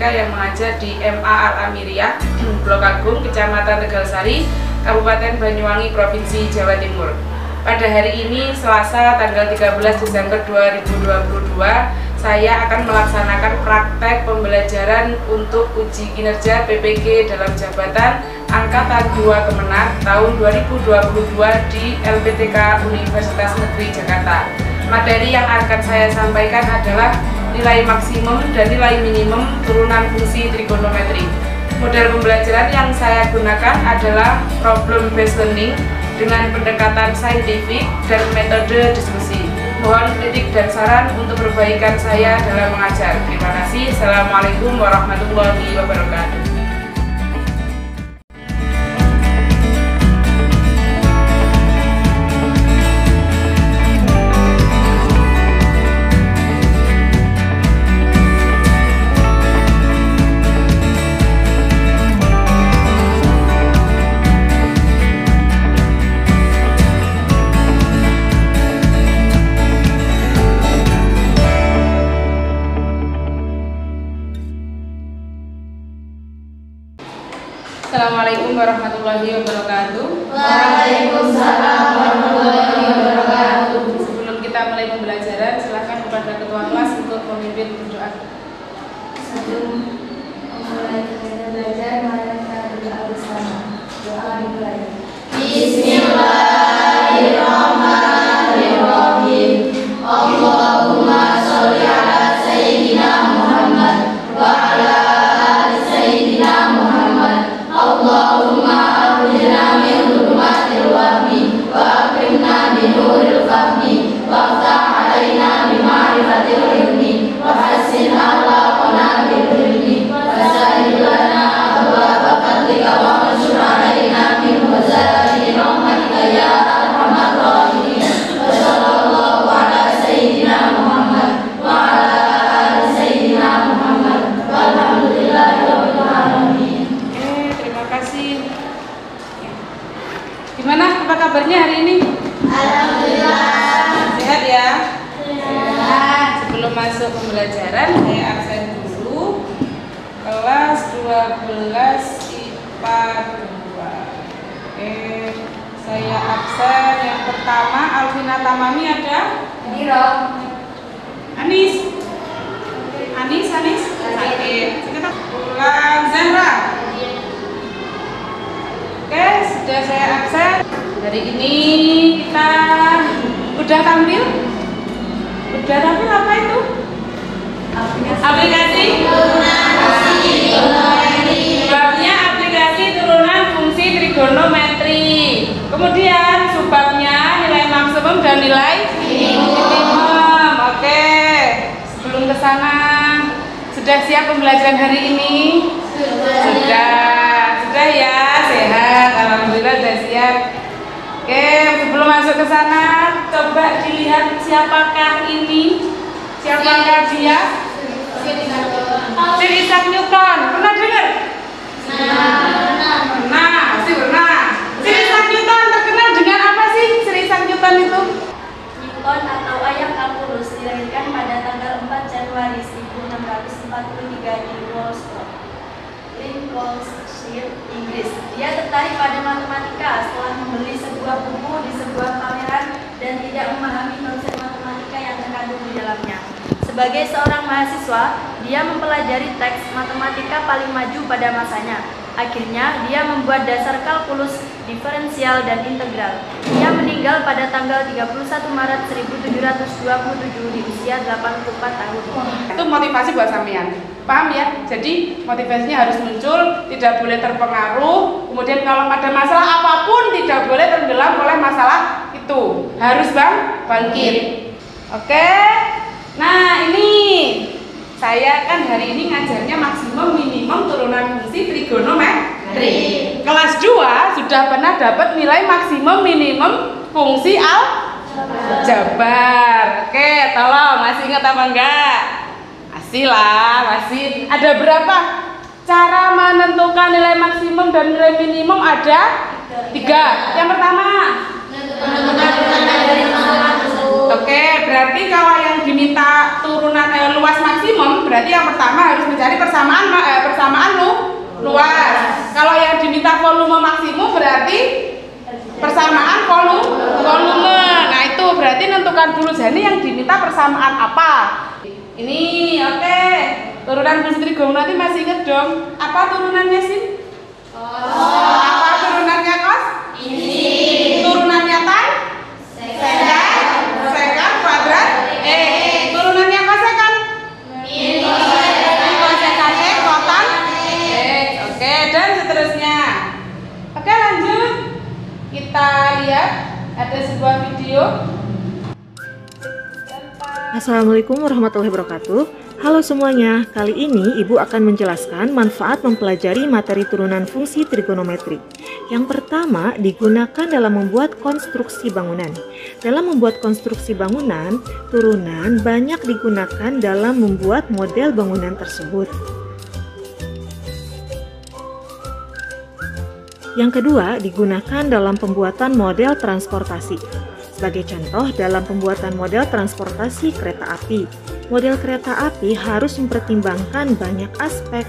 saya yang mengajar di MA Al-Amiriyah, Blok Agung, Kecamatan Tegalsari, Kabupaten Banyuwangi, Provinsi Jawa Timur. Pada hari ini, Selasa tanggal 13 Desember 2022, saya akan melaksanakan praktek pembelajaran untuk uji kinerja PPG dalam jabatan Angkatan 2 Kemenak tahun 2022 di LPTK Universitas Negeri Jakarta. Materi yang akan saya sampaikan adalah nilai maksimum dan nilai minimum turunan fungsi trigonometri. Model pembelajaran yang saya gunakan adalah problem based learning dengan pendekatan saintifik dan metode diskusi. Mohon kritik dan saran untuk perbaikan saya dalam mengajar. Terima kasih. Assalamualaikum warahmatullahi wabarakatuh. Assalamualaikum warahmatullahi wabarakatuh. Waalaikumsalam warahmatullahi wabarakatuh. Sebelum kita mulai pembelajaran, silakan kepada ketua kelas untuk memimpin berdoa. Sebelum memulai kegiatan belajar, mari kita berdoa bersama. Doa dimulai. Bismillahirrahmanirrahim. Allahumma sholli ala sayyidina Muhammad wa ala ali sayyidina Muhammad. Allahumma akhrijna min dhulumatil wahmi wa akrimna bi nuril fahmi wa ftah alaina bi ma'rifatil ilmi wa hassin akhlaqana bil ilmi wa sahhil lana abwaaba fadlika wa anshur alaina min khaza'ini rahmatika ya arhamar rahimin. Wa sallallahu ala sayyidina Muhammad wa ala ali sayyidina Muhammad walhamdulillahi rabbil alamin. Terima kasih. Gimana? Apa kabarnya hari ini? Alhamdulillah. Sehat ya? Sehat. Sebelum masuk pembelajaran, saya absen dulu. Kelas 12 IPA 2. Saya absen yang pertama. Alvina Tamami ada? Anis. Sakit. Kita pulang. Zahra. Oke, sudah saya absen. Hari ini kita udah tampil apa itu? Aplikasi Sebabnya aplikasi turunan fungsi trigonometri. Kemudian subbabnya nilai maksimum dan nilai minimum. Oke, sebelum ke sana, sudah siap pembelajaran hari ini? Sudah ya, sehat. Alhamdulillah sudah siap. Oke, sebelum masuk ke sana, coba dilihat siapakah ini? Siapakah dia? Sir Isaac Newton. Pernah dengar? Pasti pernah. Sir Isaac Newton terkenal dengan apa sih? Sir Isaac Newton itu? Newton atau ayah kalkulus dilahirkan pada tanggal 4 Januari 1643 di Woolsthorpe, Lincolnshire, Inggris. Dia tertarik pada matematika setelah membeli sebuah buku di sebuah pameran dan tidak memahami konsep matematika yang terkandung di dalamnya. Sebagai seorang mahasiswa, dia mempelajari teks matematika paling maju pada masanya. Akhirnya, dia membuat dasar kalkulus, diferensial, dan integral. Dia meninggal pada tanggal 31 Maret 1727 di usia 84 tahun. Itu motivasi buat sampean. Paham ya? Jadi motivasinya harus muncul, tidak boleh terpengaruh. Kemudian kalau ada masalah apapun tidak boleh tenggelam oleh masalah itu. Harus bangkit. Oke? Nah, ini saya kan hari ini ngajarnya maksimum minimum turunan fungsi trigonometri. Kelas 2 sudah pernah dapat nilai maksimum minimum fungsi aljabar. Oke, tolong masih ingat apa enggak? Masih lah, masih. Ada berapa cara menentukan nilai maksimum dan nilai minimum? Ada 3. Yang pertama, Menentukan dari masalah tersebut. Oke, berarti kalau yang diminta turunan luas maksimum, berarti yang pertama harus mencari persamaan luas. Kalau yang diminta volume maksimum berarti persamaan volume. Nah, itu berarti nentukan dulu Zani yang diminta persamaan apa. Ini oke. Turunan fungsi trigonometri masih inget dong? Apa turunannya sih? Apa turunannya cos? Ini. Turunannya tan? Sekant kuadrat turunannya kosekan? Kosekan kotan oke, dan seterusnya. Oke, lanjut. Kita lihat ada sebuah video. Assalamualaikum warahmatullahi wabarakatuh. Halo semuanya, kali ini Ibu akan menjelaskan manfaat mempelajari materi turunan fungsi trigonometri. Yang pertama, digunakan dalam membuat konstruksi bangunan. Dalam membuat konstruksi bangunan, turunan banyak digunakan dalam membuat model bangunan tersebut. Yang kedua, digunakan dalam pembuatan model transportasi. Sebagai contoh, dalam pembuatan model transportasi kereta api, model kereta api harus mempertimbangkan banyak aspek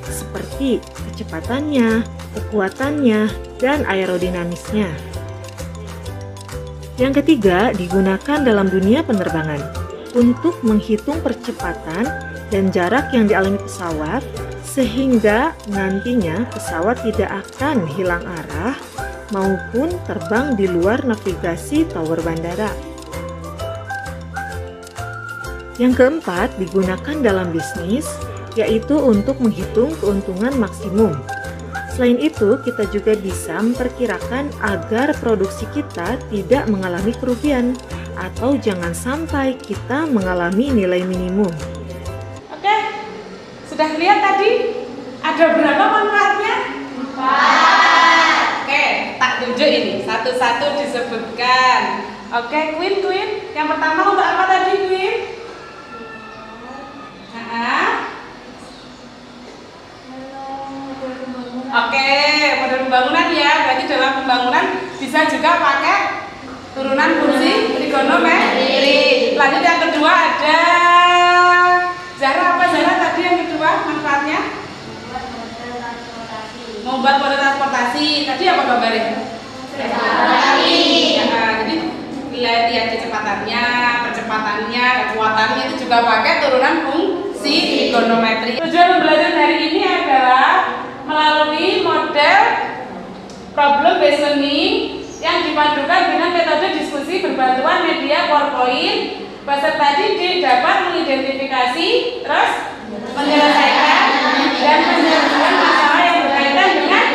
seperti kecepatannya, kekuatannya, dan aerodinamisnya. Yang ketiga, digunakan dalam dunia penerbangan untuk menghitung percepatan dan jarak yang dialami pesawat sehingga nantinya pesawat tidak akan hilang arah maupun terbang di luar navigasi tower bandara. Yang keempat, digunakan dalam bisnis, yaitu untuk menghitung keuntungan maksimum. Selain itu, kita juga bisa memperkirakan agar produksi kita tidak mengalami kerugian atau jangan sampai kita mengalami nilai minimum. Oke, sudah lihat tadi ada berapa manfaatnya? 4. Oke, tak tunjuk ini, satu-satu disebutkan. Oke, Queen, yang pertama untuk apa tadi, Queen? Oke, model pembangunan ya, berarti dalam pembangunan bisa juga pakai turunan fungsi trigonometri. Lanjut yang kedua ada Zara, apa Zara tadi yang kedua manfaatnya? Membuat model transportasi. Tadi apa gambarnya? Jadi lihat kecepatannya, percepatannya, kekuatannya itu juga pakai turunan fungsi trigonometri. Tujuan belajar hari ini adalah melalui model problem based learning yang dipadukan dengan metode diskusi berbantuan media PowerPoint. Peserta didik dapat mengidentifikasi, terus menyelesaikan dan menyelesaikan masalah yang berkaitan dengan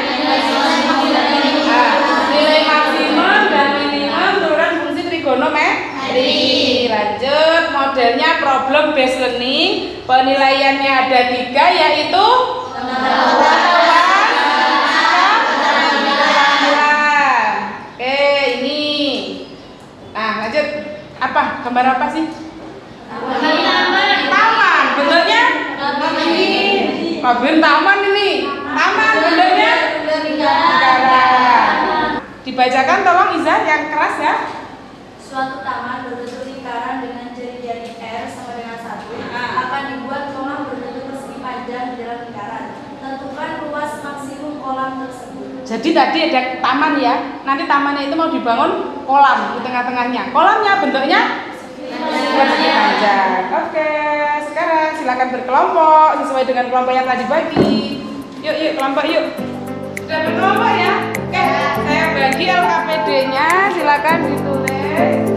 nilai maksimum dan minimum turunan fungsi trigonometri. Lanjut, modelnya problem based learning, penilaiannya ada 3, yaitu apa? Gambar apa sih? Taman. Bentuknya? Pabrik taman ini. Taman bentuknya? Lingkaran. Dibacakan tolong Iza yang keras ya. Suatu taman berbentuk lingkaran dengan jari-jari R sama dengan 1 akan dibuat kolam berbentuk persegi panjang di dalam lingkaran. Tentukan luas maksimum kolam tersebut. Jadi tadi ada taman ya. Nanti tamannya itu mau dibangun kolam di tengah-tengahnya. Kolamnya bentuknya persegi panjang. Oke, sekarang silakan berkelompok sesuai dengan kelompok yang tadi bagi. Yuk kelompok yuk. Sudah berkelompok ya? Oke, saya bagi LKPD-nya, silakan ditulis.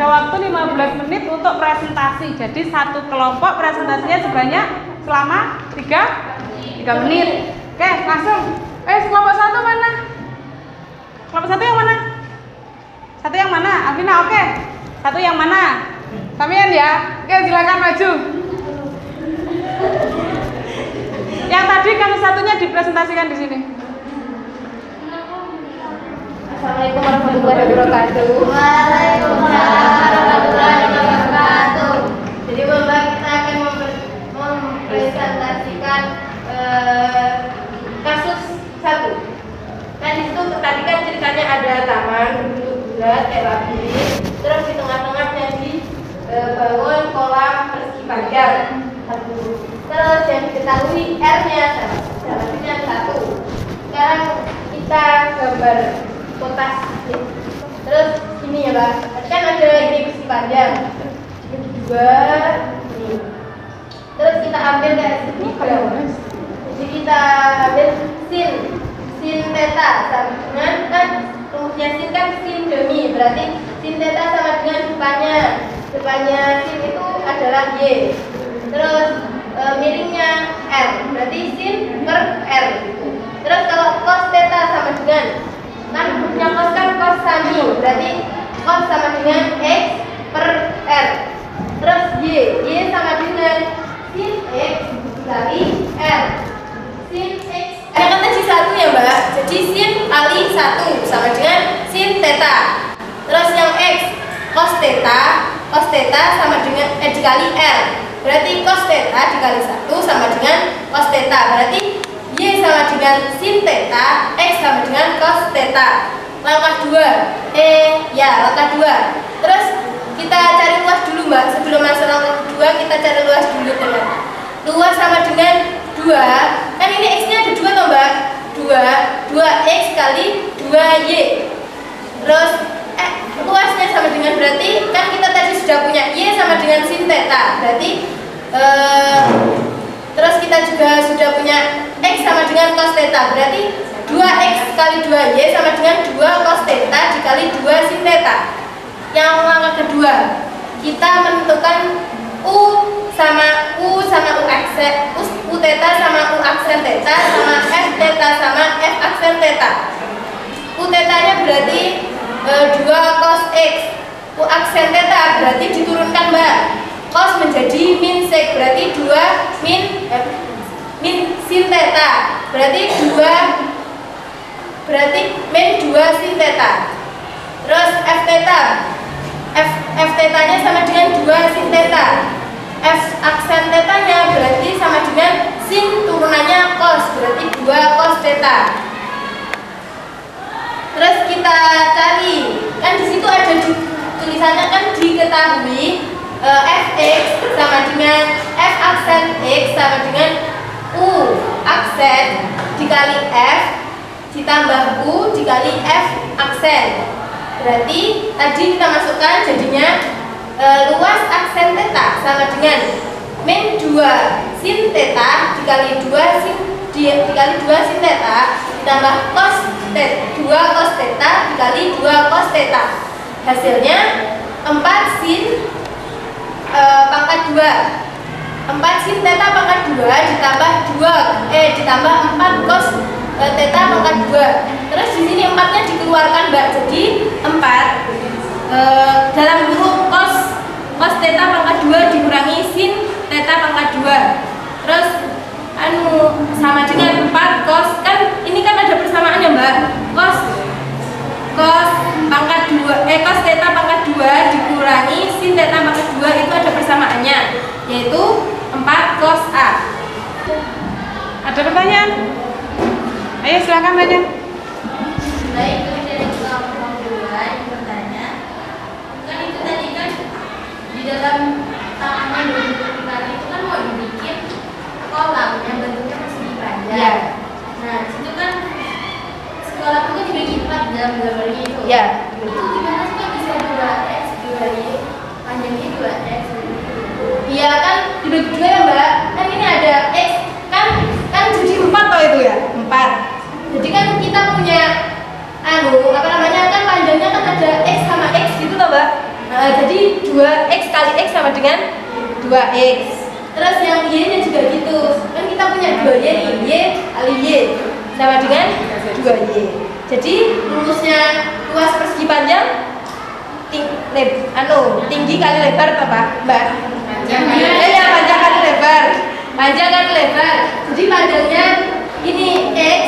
ada waktu 15 menit untuk presentasi. Jadi satu kelompok presentasinya sebanyak selama 3 menit. Oke, langsung. Kelompok satu mana? Kelompok satu yang mana? Satu yang mana? Alvina, oke. Satu yang mana? Samian ya. Oke, silakan maju. Yang tadi kan satunya dipresentasikan di sini. Assalamualaikum warahmatullahi wabarakatuh. Waalaikumsalam warahmatullahi wabarakatuh. Jadi Bapak, kita akan mempresentasikan kasus 1. Nah di situ tadi kan ceritanya ada taman bulat kayak labirin, terus di tengah-tengahnya dibangun kolam persegi panjang 1. Terus yang diketahui R-nya sama 1. Sekarang kita gambar kotak. Terus ini ya Mbak, kan ada ini besi panjang, ini 2 ini. Terus kita ambil kayak sini, jadi kita ambil sin theta sama dengan kan rumusnya sin kan sin demi, berarti sin theta sama dengan depannya sin itu adalah y. Terus miringnya r, berarti sin per r. Terus kalau cos theta sama dengan kan rumusnya cos kan cos sami, berarti cos sama dengan x per r. Terus y sama dengan sin x dikali r. Sin x kan tadi 1 ya Mbak, jadi sin kali 1 sama dengan sin theta. Terus yang x cos theta sama dengan dikali r, berarti cos theta dikali 1 sama dengan cos theta, berarti y sama dengan sin theta, x sama dengan cos theta. Langkah 2, langkah 2. Terus kita cari luas dulu Mbak, sebelum masuk langkah 2 kita cari luas dulu teman. Luas sama dengan 2, kan ini x nya ada 2 toh Mbak, 2x kali 2y. Terus luasnya sama dengan, berarti kan kita tadi sudah punya y sama dengan sin theta, berarti terus kita juga sudah punya x sama dengan cos theta, berarti 2x kali 2y sama dengan 2 cos theta dikali 2 sin theta. Yang langkah kedua, kita menentukan u sama u aksen, u theta sama u aksen theta sama f theta sama f aksen theta. U theta nya berarti 2 cos x, u aksen theta berarti diturunkan Mbak, cos menjadi min sek, berarti 2 min sin theta, berarti min 2 sin theta. Terus f theta nya sama dengan 2 sin theta. F aksen theta nya berarti sama dengan sin turunannya cos, berarti 2 cos theta. Terus kita cari, kan di situ ada tulisannya kan diketahui fx sama dengan f aksen x sama dengan u aksen dikali f ditambah u dikali f aksen. Berarti tadi kita masukkan jadinya luas aksen theta sama dengan min 2 sin theta dikali 2 sin theta ditambah cos 2 cos theta dikali 2 cos theta. Hasilnya 4 sin pangkat 2. 4 sin theta pangkat 2 ditambah 4 cos theta pangkat 2. Terus di sini 4-nya dikeluarkan Mbak, jadi 4 dalam huruf cos theta pangkat 2 dikurangi sin theta pangkat 2. Terus sama dengan 4 cos, kan ini kan ada persamaannya Mbak, cos pangkat 2 cos theta pangkat 2 dikurangi sin theta pangkat 2 itu ada persamaannya, yaitu 4 cos A. Ada pertanyaan? Ayo silakan tanya. Baik, dari kelompok 2 yang bertanya, kan itu tadi kan di dalam taman tadi itu kan mau dibikin kolam yang bentuknya persegi panjang. Ya. Nah, situ kan sekolah itu kan dibagi 4 dalam gambarnya itu. Ya. Itu gimana sih kok bisa 2x 2y panjangnya 2x? Iya kan dibagi 2 ya Mbak. Kan ini ada x kan jadi 4 toh itu ya? 4. Jadi kan kita punya kan panjangnya kan ada x sama x gitu toh Mbak. Jadi 2x. Terus yang y-nya juga gitu. Kan kita punya 2y nih, y kali y sama dengan 2y. Jadi rumusnya luas persegi panjang tinggi kali lebar apa, Mbak? Ya, panjang kali lebar. Panjang kali lebar. Jadi panjangnya ini x,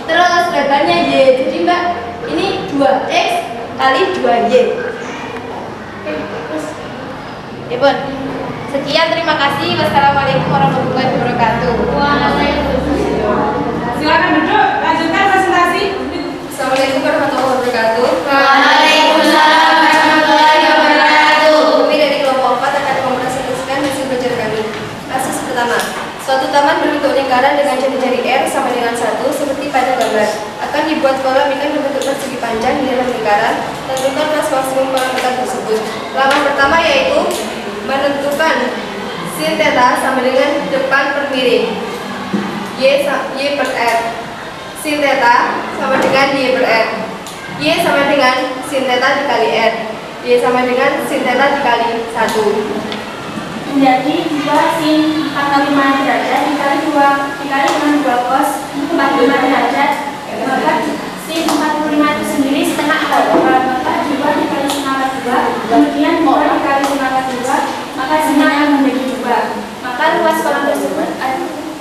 terus lebarnya y. Jadi Mbak, ini 2x kali 2y. Terus Ibu, sekian, terima kasih. Wassalamualaikum warahmatullahi wabarakatuh. Silakan duduk, lanjutkan presentasi. Assalamualaikum warahmatullahi wabarakatuh. Waalaikumsalam warahmatullahi wabarakatuh. Kami dari kelompok 4 akan mempresentasikan hasil belajar kami. Kasus pertama, suatu taman berbentuk lingkaran dengan jari-jari R sama dengan 1 seperti pada gambar. Akan dibuat kolam ikan berbentuk persegi panjang di dalam lingkaran. Tentukan luas maksimum kolam ikan tersebut. Langkah pertama yaitu menentukan sin theta sama dengan depan per miring y per r. Sin theta sama dengan y per r. Y sama dengan sin theta dikali r. Y sama dengan sin theta dikali 1. Menjadi 2 sin 45 derajat dikali 2 dikali dengan 2 cos 45 derajat, maka sin 45 itu sendiri setengah maka 2 dikali setengah 2, kemudian 2 dikali setengah 2, maka sinnya menjadi 2. Maka luas kolam tersebut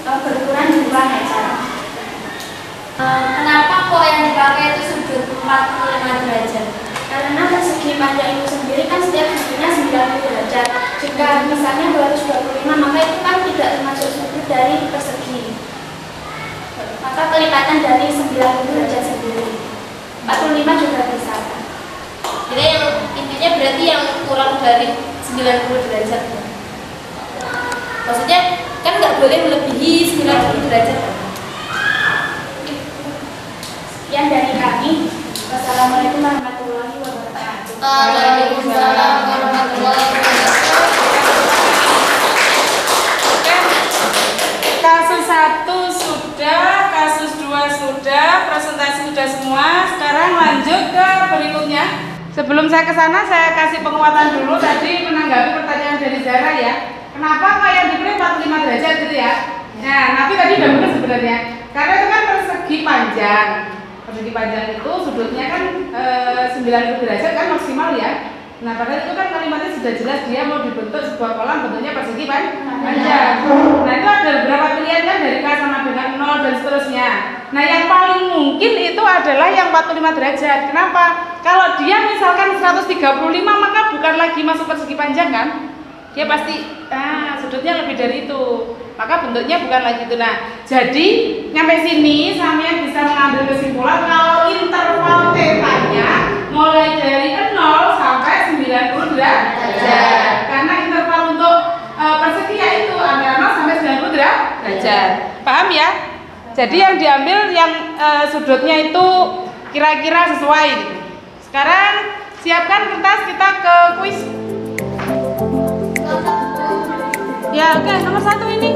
berukuran 2 meter. Kenapa kok yang dipakai itu sudut 45 derajat? Karena persegi panjang itu sendiri kan setiap seginya 90 derajat. Jika misalnya 225, maka itu kan tidak termasuk sudut dari persegi. Maka kelipatan dari 90 derajat sendiri. 45 juga bisa. Jadi yang intinya berarti yang kurang dari 90 derajat. Maksudnya kan nggak boleh melebihi 90 derajat. Sekian dari kami. Wassalamualaikum warahmatullahi wabarakatuh. Waalaikumsalam warahmatullahi wabarakatuh. Kasus 1 sudah, kasus 2 sudah, presentasi sudah semua. Sekarang lanjut ke berikutnya. Sebelum saya ke sana, saya kasih penguatan dulu tadi menanggapi pertanyaan dari Zara ya. Kenapa kok yang dipilih 45 derajat gitu ya? Nah, Nafi tadi udah benar sebenarnya. Karena itu kan persegi panjang. Persegi panjang itu sudutnya kan 90 derajat kan maksimal ya. Nah, padahal itu kan kalimatnya sudah jelas dia mau dibentuk sebuah kolam bentuknya persegi panjang. Nah, itu ada beberapa pilihan kan dari K sama dengan 0 dan seterusnya. Nah, yang paling mungkin itu adalah yang 45 derajat. Kenapa? Kalau dia misalkan 135 maka bukan lagi masuk persegi panjang kan? Dia pasti sudutnya lebih dari itu. Maka bentuknya bukan lagi itu. Nah, jadi nyampe sini sampean bisa mengambil kesimpulan kalau interval θ-nya mulai dari 0 sampai 90 derajat. Karena interval untuk persegi yaitu antara 0 sampai 90 derajat. Paham ya? Jadi yang diambil yang sudutnya itu kira-kira sesuai. Sekarang siapkan kertas, kita ke kuis. Ya, oke, nomor 1 ini.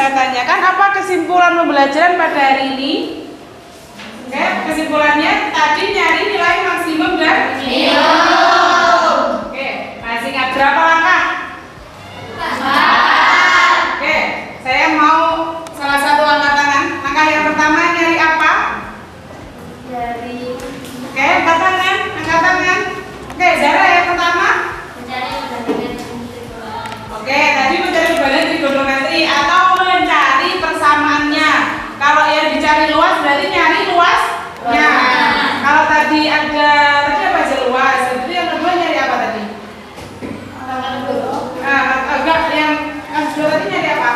Tanyakan apa kesimpulan pembelajaran pada hari ini? Oke, kesimpulannya tadi nyari nilai maksimum dan minimum. Oke, masih ingat berapa langkah? 4. Oke, saya mau salah satu angkat tangan. Langkah yang pertama nyari apa? Dari Oke, angkat tangan, angkat tangan. Oke, Zara yang pertama. mencari perbandingan trigonometri. Oke, tadi mencari perbandingan trigonometri atau mencari persamaannya. Kalau yang dicari luas berarti nyari luasnya. Kalau tadi ada apa aja luas. Jadi yang kedua nyari apa tadi? Agak yang kedua tadi nyari apa?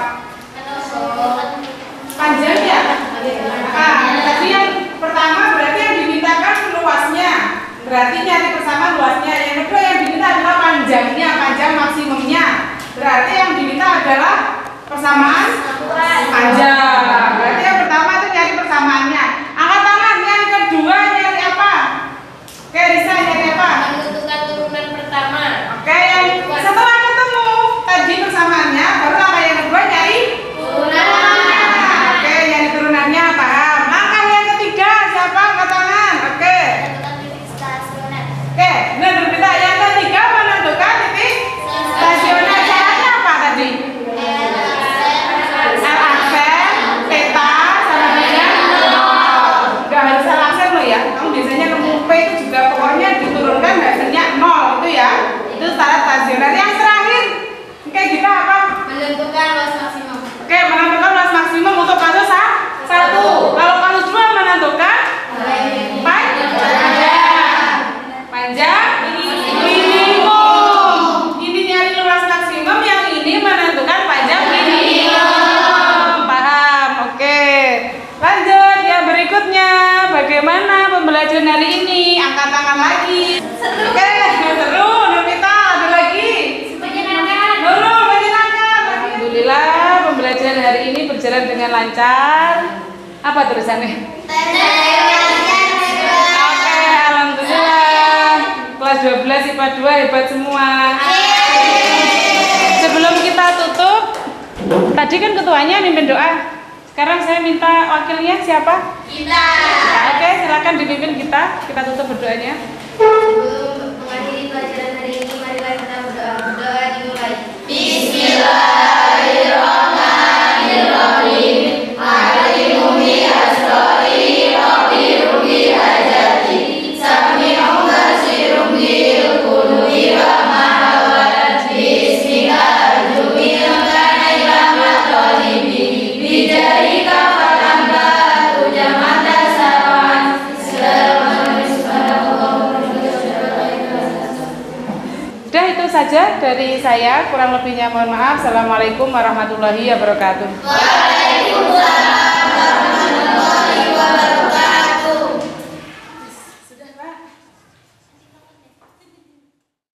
Panjang ya? Tadi yang pertama berarti yang dimintakan luasnya. Berarti nyari persamaan luasnya. Yang kedua yang diminta adalah panjangnya, panjang maksimumnya. Berarti yang diminta adalah persamaan panjang. Berarti yang pertama itu nyari persamaannya. Angkat tangan. Yang kedua nyari apa? Oke, Risa nyari apa? Menentukan turunan pertama. Oke, yang setelah ketemu tadi persamaannya, baru langkah yang kedua nyari Turunan. Oke, nyari turunannya, paham. Langkah yang ketiga siapa? Angkat tangan. Oke. Menentukan titik stasioner. Oke, benar berbeda. Yang ketiga menentukan titik stasioner. Caranya apa tadi? L-aksen, peta, sama dengan nol. Gak harus L-aksen loh ya. Kamu biasanya nemu P itu juga pokoknya diturunkan hasilnya 0 itu ya. Itu syarat stasioner. Yang terakhir, oke kita apa? Menentukan luas maksimum. Oke, menentukan luas maksimum untuk kasus 1. Kalau kasus 2 menentukan panjang minimum. Ini nyari luas maksimum, yang ini menentukan panjang minimum. Paham? Oke. Lanjut yang berikutnya. Bagaimana pembelajaran hari ini? Angkat tangan lagi. Oke, seru. Nurmita, ada lagi? Menyenangkan. Nurul, menyenangkan. Alhamdulillah pembelajaran hari ini berjalan dengan lancar. Apa tulisannya? Oke, alhamdulillah. Kelas 12 IPA 2 hebat semua. Sebelum kita tutup, tadi kan ketuanya mimpin doa. Sekarang saya minta wakilnya siapa? Kita. Oke, silakan dipimpin kita. Kita tutup berdoanya. Sebelum mengakhiri pelajaran hari ini, marilah kita berdoa. Berdoa dimulai. Sudah itu saja dari saya, kurang lebihnya mohon maaf. Assalamualaikum warahmatullahi wabarakatuh. Waalaikumsalam.